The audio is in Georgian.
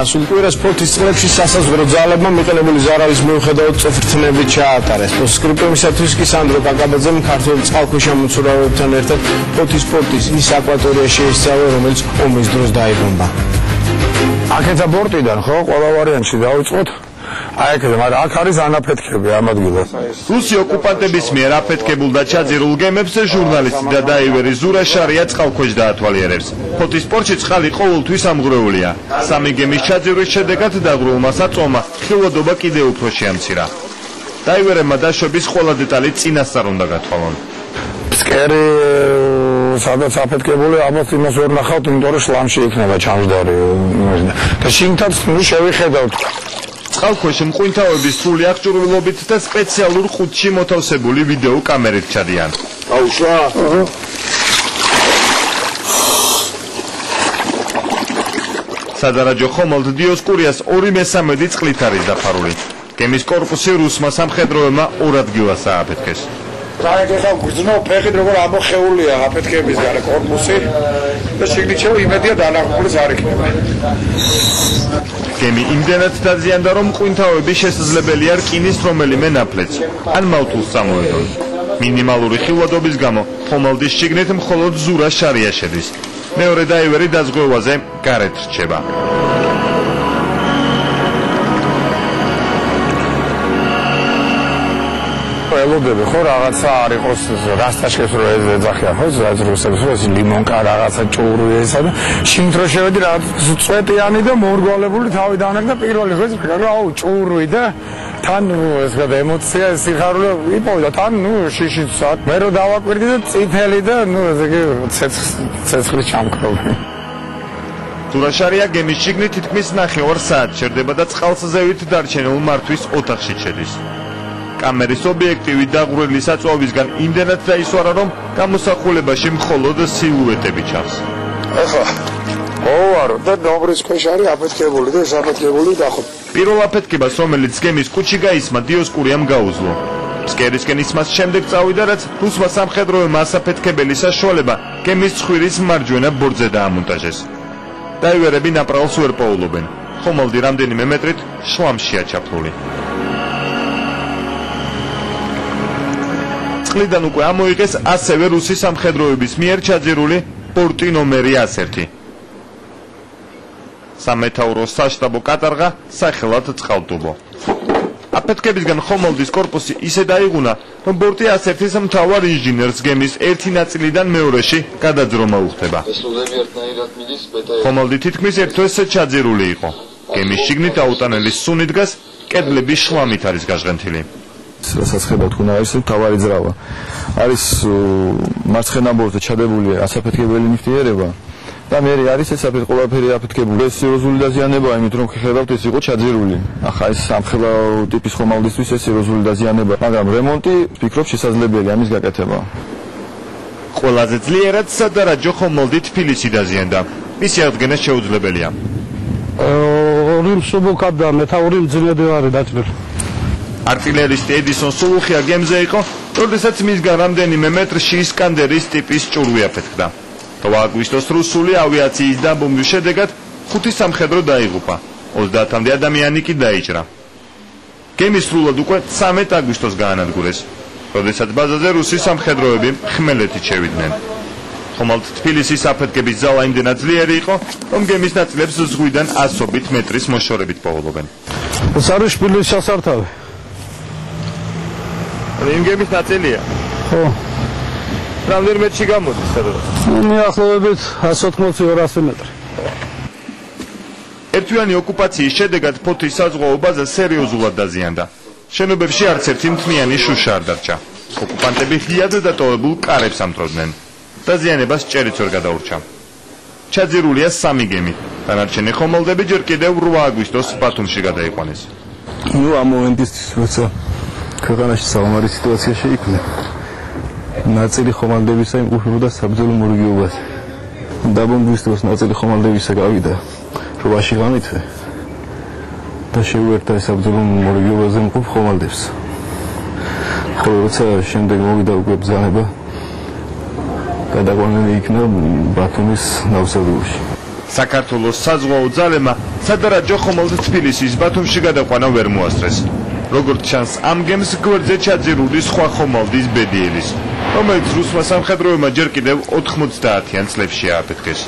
გასულ კვირას ფოთის წყლებში სასაზღვრო ძალებმა მიყენებული ზარავის მიუხედავად წოფრთნებით ჩაატარეს. პოსტსკრიპტუმისათვის კი სანდრო კაკაბაძემ ქართული წყალქვეშა მოცურავეებთან ერთად ფოთის პორტის ის აკვატორიაში ისწავლა, რომელიც ომის დროს დაიბომბა. აქეთა პორტიდან ხო ყველა ვარიანტში დავიწყოთ. აი ეგ მაგრამ აქ არის ანაფეთქები ამ ადგილას. რუსი ოკუპანტების მიერ აფეთქებულ და ჩაძირულ გემებს ჟურნალისტი და დაივერი ზურა შარია წყალქვეშ დაათვალიერებს. ფოთის პორტში წყალი ყოველთვის ამღვრეულია. სამი გემის ჩაძირვის შედეგად დაღრუულმა საწვავმა ხილვადობა კიდევ უფრო შეამცირა. დაივერებმა დაშვების ყველა დეტალი წინასწარ უნდა გათვალონ. ფსკერი სადაც აფეთქებული ამას იმას ვერ ნახავთ, იმიტომ რომ შლამში იქნება ჩამჯდარი და შინთაც შევიხედავთ. წყალქვეშ მყინვარების სრული აღჭურვილობით და სპეციალურ ხუთში მოთავსებული ვიდეო კამერით ჩადიან. აუშვა? სადარაჯო ხომალდ დიოსკურიას 2/3 წყლით არის დაფარული. გემის კორპუსი რუსმა სამხედროებმა ორ ადგილას ააფეთქეს. რაიგეთა გრძნო ფეხით როგორ ამოხეულია აფეთქების გარე კორპუსი და შიგნით შევა იმედია დანახმულის არ იქნება. გემი იმდენად დაზიანდა, რომ მყინვარები შესაძლებელია რკინის რომელიმე ნაფლეთს ან მავთულს წამოედონ. მინიმალური ხილვადობის გამო ხომალდის შიგნით მხოლოდ ზურა შარია შედის. მეორე დაივერი დაზღვევაზე გარეთ რჩება. ელოდები ხო რაღაცა არ იყოს რასტაშკებს რო ეძახიან ხო ზაზრუსებს რო ლიმონკა რაღაცა ჭური ესა და შინთ რო შევედი რაღაც წვეტიანი და მორგვალებული თავი დაანაკ და პირველი ხო ეს აუ ჭური და თან ეს გადა ემოცია სიხარული იპოვდა თან შიშიც მე რო დავაკვირდი და წითელი და ესე იგი ცეცხლი ჩამქრობი. ზურაშარია გემის შიგნით თითქმის 9 საათს ჩერდება და წყალსზევით დარჩენილ მართვის ოთახში შედის. კამერის ობიექტივი დაღვრილი საწვავისგან იმდენად დაისვარა, რომ გამოსახულებაში მხოლოდ სილუეტები ჩანს. ახლა ოარო და ნომრის ქვეშ არის აფეთქებული და ეს აფეთქებული დახო. პირველ აფეთქებას, რომელიც გემის კუჩი გაისმა, დიოსკურიამ გაუძლო. ფსკერისკენ ისმას შემდეგ წავიდა, რაც რუსმა სამხედროებმა ასაფეთქებელი საშუალება გემის ცხვირის მარჯვენა ბორცზე დაამონტაჟეს. დაივერები ნაპრალს ვერ პოულობენ. ხომალდი რამდენიმე მეტრით შლამშია ჩაფლული. წყლიდან უკვე ამოიღეს ასევე რუსი სამხედროების მიერ ჩაძირული პორტი ნომერი 101. სამეთაურო საშტაბო კატარღა სახელად წყალტუბო. აფეთქებისგან ხომალდის კორპუსი ისე დაიღუნა, რომ პორტი 101-ის მთავარ ინჟინერს გემის ერთი ნაწილიდან მეორეში გადაძრომა უხდება. ხომალდი თითქმის ერთვეს ჩაძირული იყო. გემის შიგნით აუტანელი სუნი დგას, კედლები შლამით არის გაჟღენთილი. რასაც ხედავთ უნარის თავარი ძრავა არის მარცხენა ბორცვზე ჩადებული ასაფეთქებელი ნივთიერება და მე არის ეს ყველაფერი აფეთქებული ეს სერიოზული დაზიანებაა იმით რომ ხედავთ ეს იყო ჩაძირული ახლა ეს სამხედრო ტიპის ხომალდისთვის ეს სერიოზული დაზიანება მაგრამ რემონტი ვფიქრობ შესაძლებელია ამის გაკეთება. ყველაზე ძლიერად სადარაჯო ხომალდი თბილისი დაზიანდა. მისი აღდგენა შეუძლებელია. ორი მსუბუქად და მეთაური მძიმედ არის დაწვილი. არტილერისტი ედისონ სულუხია გემზე იყო, როდესაც მისგან რამდენიმე მეტრში ისკანდერის ტიპის ჭურვი აფეთქდა. 8 აგვისტოს რუსული ავიაციის დაბომბვის შედეგად 5 სამხედრო დაიღუპა, 30-მდე ადამიანი კი დაიჭრა. გემი სრულად უკვე 13 აგვისტოს გაანადგურეს, როდესაც ბაზაზე რუსი სამხედროები ხმელეთით შევიდნენ. ხომალდ თბილისის აფეთქების ძალა იმდენად ძლიერი იყო, რომ გემის ნაწილებს ზღვიდან 100 მეტრის მოშორებით პოულობენ. ეს არის შპილის სასართავი. იმ გემის ნაწილია? ხო. რამდენი მეტრში გამოდის სადღაც? მიახლოებით 180-200 მეტრი. ერთვიანი ოკუპაციის შედეგად ფოთის საზღვაო ბაზა სერიოზულად დაზიანდა. შენობებში არც ერთი მთლიანი შუშა არ დარჩა. ოკუპანტები ღიად დატოვებულ კარებს ამტროდნენ. დაზიანებას ჭერიც ვერ გადაურჩა. ჩაძირულია 3 გემი. დანარჩენი ხომალდები ჯერ კიდევ 8 აგვისტოს ბათუმში გადაიყვანეს. ამ მომენტისთვის როცა ქვეყანაში საომარი სიტუაცია შეიქმნა. ნაწილი ხომალდებისა იმყოფებოდა საბრძოლო მორიგეობაზე. დაბომბვის დროს ნაწილი ხომალდებისა გავიდა 8-ში გამიწვე და შეუერთდა საბრძოლო მორიგეობაზე იმყოფ ხომალდებს. ხოლო როცა შემდეგ მოვიდა უკვე ბრძანება გადაყვანილი იქნა ბათუმის ნავსადგურში. საქართველოს საზღვაო ძალებმა სადარაჯო ხომალდ თბილისის ბათუმში გადაყვანა ვერ მოასწრეს. როგორც ჩანს, ამ გემს გვერდზე ჩაძირული სხვა ხომალდის ბედიელის, რომელიც რუსმა სამხედროებმა ჯერ კიდევ 90-იან წლებში ააფეთქეს.